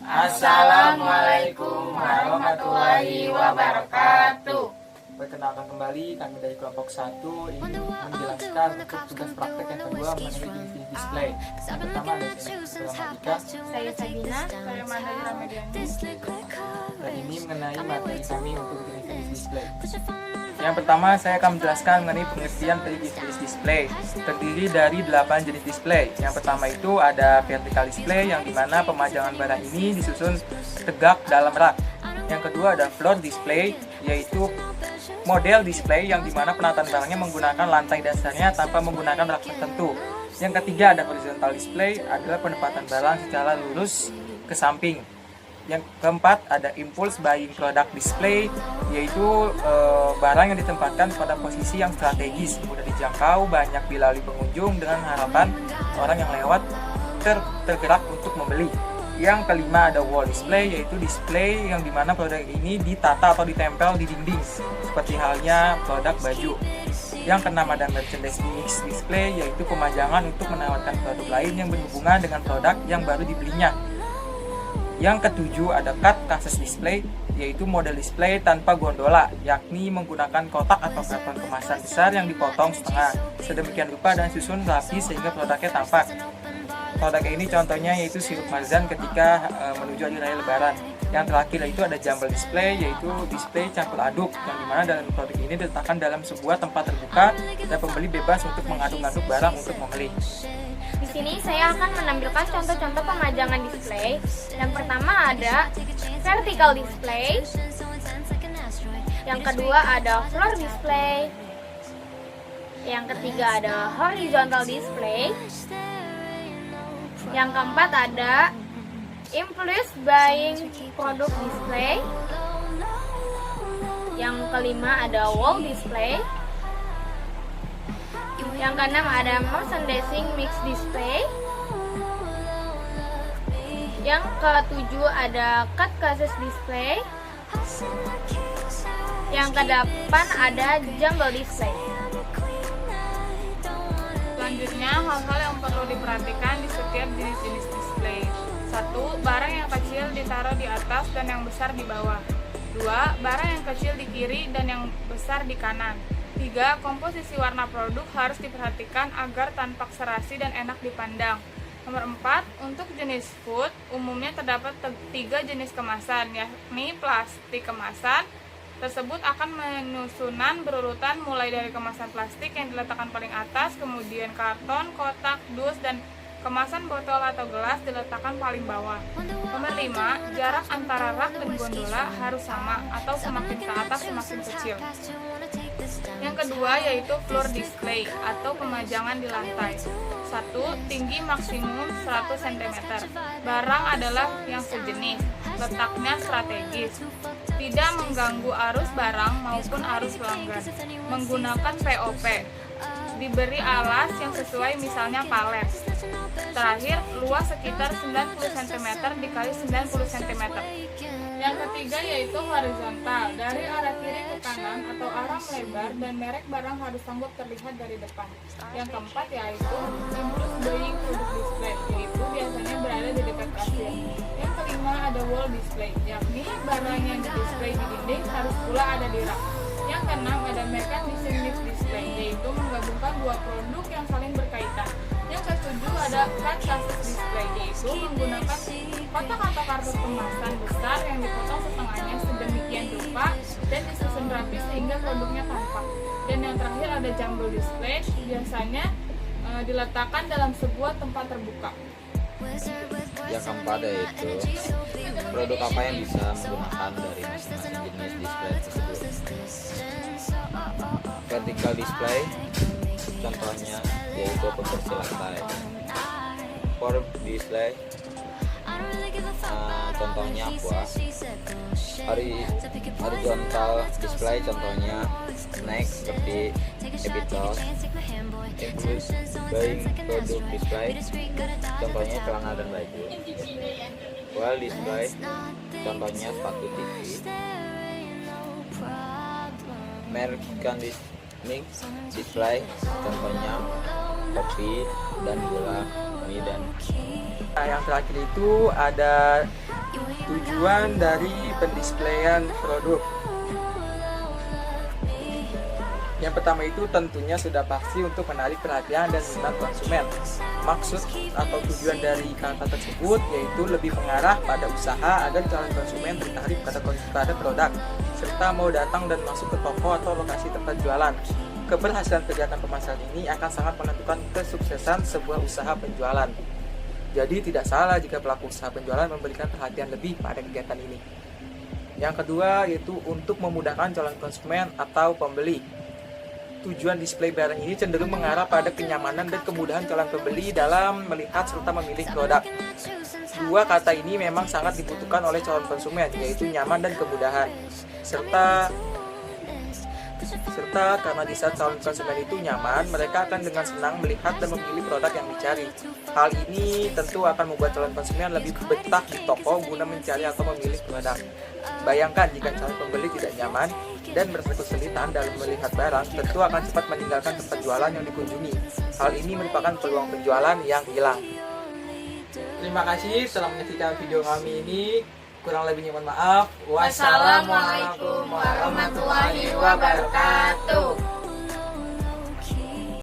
Assalamualaikum warahmatullahi wabarakatuh. Perkenalkan kembali, kami dari kelompok 1 ingin menjelaskan untuk tugas praktek yang kedua mengenai jenis display. Yang pertama ada Gramatika, Saya Sabina, saya Mandali Ramadiani. dan ini mengenai materi kami untuk jenis display. Yang pertama saya akan menjelaskan mengenai pengertian dari jenis display. Terdiri dari 8 jenis display. Yang pertama itu ada vertical display yang dimana pemajangan barang ini disusun tegak dalam rak. Yang kedua ada floor display, yaitu model display yang dimana penataan barangnya menggunakan lantai dasarnya tanpa menggunakan rak tertentu. Yang ketiga ada horizontal display, adalah penempatan barang secara lurus ke samping. Yang keempat ada impulse buying product display, yaitu barang yang ditempatkan pada posisi yang strategis, mudah dijangkau, banyak dilalui pengunjung dengan harapan orang yang lewat tergerak untuk membeli. Yang kelima ada wall display, yaitu display yang dimana produk ini ditata atau ditempel di dinding, seperti halnya produk baju. Yang keenam ada merchandise mix display, yaitu pemajangan untuk menawarkan produk lain yang berhubungan dengan produk yang baru dibelinya. Yang ketujuh ada cut cases display, yaitu model display tanpa gondola, yakni menggunakan kotak atau karton kemasan besar yang dipotong setengah, sedemikian rupa dan susun rapi sehingga produknya tampak. Produk ini contohnya yaitu sirup marzan ketika menuju hari raya lebaran. Yang terakhir itu ada jumble display, yaitu display campur aduk, yang dimana dalam produk ini diletakkan dalam sebuah tempat terbuka dan pembeli bebas untuk mengaduk-aduk barang untuk membeli. Di sini saya akan menampilkan contoh-contoh pemajangan display. Yang pertama ada vertical display. Yang kedua ada floor display. Yang ketiga ada horizontal display. Yang keempat ada impulse buying product display. Yang kelima ada wall display. Yang keenam ada merchandising mix display. Yang ketujuh ada cut cases display. Yang kedelapan ada jumble display. Selanjutnya, hal-hal yang perlu diperhatikan di setiap jenis-jenis display. 1. Barang yang kecil ditaruh di atas dan yang besar di bawah. 2. Barang yang kecil di kiri dan yang besar di kanan. 3. Komposisi warna produk harus diperhatikan agar tampak serasi dan enak dipandang. Nomor 4. Untuk jenis food, umumnya terdapat 3 jenis kemasan, yakni plastik kemasan tersebut akan menyusunan berurutan mulai dari kemasan plastik yang diletakkan paling atas, kemudian karton, kotak, dus, dan kemasan botol atau gelas diletakkan paling bawah. Nomor 5. Jarak antara rak dan gondola harus sama atau semakin ke atas semakin kecil. Yang kedua yaitu floor display atau pemajangan di lantai. 1. Tinggi maksimum 100 cm. Barang adalah yang sejenis, letaknya strategis, tidak mengganggu arus barang maupun arus pelanggan. Menggunakan POP, diberi alas yang sesuai, misalnya palet. Terakhir, luas sekitar 90 cm dikali 90 cm. Yang ketiga yaitu horizontal, dari arah kiri ke kanan atau arah melebar dan merek barang harus sanggup terlihat dari depan. Yang keempat yaitu impulse buying product display, yaitu biasanya berada di dekat kasir. Yang kelima ada wall display, yakni barang yang di-display di dinding harus pula ada di rak. Yang keenam ada merchandising mix display, yaitu menggabungkan dua produk yang saling berkaitan. Yang ketujuh ada cut cases display, yaitu menggunakan kotak atau karton kemasan besar yang dipotong setengahnya sedemikian rupa dan disusun rapi sehingga produknya tampak. Dan yang terakhir ada jumble display, biasanya diletakkan dalam sebuah tempat terbuka. Yang keempat yaitu produk apa yang bisa menggunakan dari masing-masing jenis display tersebut. Vertical display contohnya yaitu pembersih lantai. For display contohnya aqua. Horizontal display contohnya snack seperti Ebitos. Impulse buying product display contohnya celana dan baju. Wall display contohnya sepatu TV. Merchandising display contohnya kopi dan gula, mie dan Nah, yang terakhir itu ada Tujuan dari pendisplayan produk. Yang pertama itu tentunya sudah pasti untuk menarik perhatian dan minat konsumen. Maksud atau tujuan dari kata tersebut yaitu lebih mengarah pada usaha agar calon konsumen tertarik pada produk, serta mau datang dan masuk ke toko atau lokasi tempat jualan. Keberhasilan kegiatan pemasaran ini akan sangat menentukan kesuksesan sebuah usaha penjualan. Jadi tidak salah jika pelaku usaha penjualan memberikan perhatian lebih pada kegiatan ini. Yang kedua yaitu untuk memudahkan calon konsumen atau pembeli. Tujuan display barang ini cenderung mengarah pada kenyamanan dan kemudahan calon pembeli dalam melihat serta memilih produk. Dua kata ini memang sangat dibutuhkan oleh calon konsumen, yaitu nyaman dan kemudahan. Serta karena di saat calon konsumen itu nyaman, mereka akan dengan senang melihat dan memilih produk yang dicari. Hal ini tentu akan membuat calon konsumen lebih betah di toko guna mencari atau memilih produk. Bayangkan jika calon pembeli tidak nyaman dan merasa kesulitan dalam melihat barang, tentu akan cepat meninggalkan tempat jualan yang dikunjungi. Hal ini merupakan peluang penjualan yang hilang. Terima kasih telah menyaksikan video kami ini. Kurang lebihnya mohon maaf. Wassalamualaikum warahmatullahi wabarakatuh.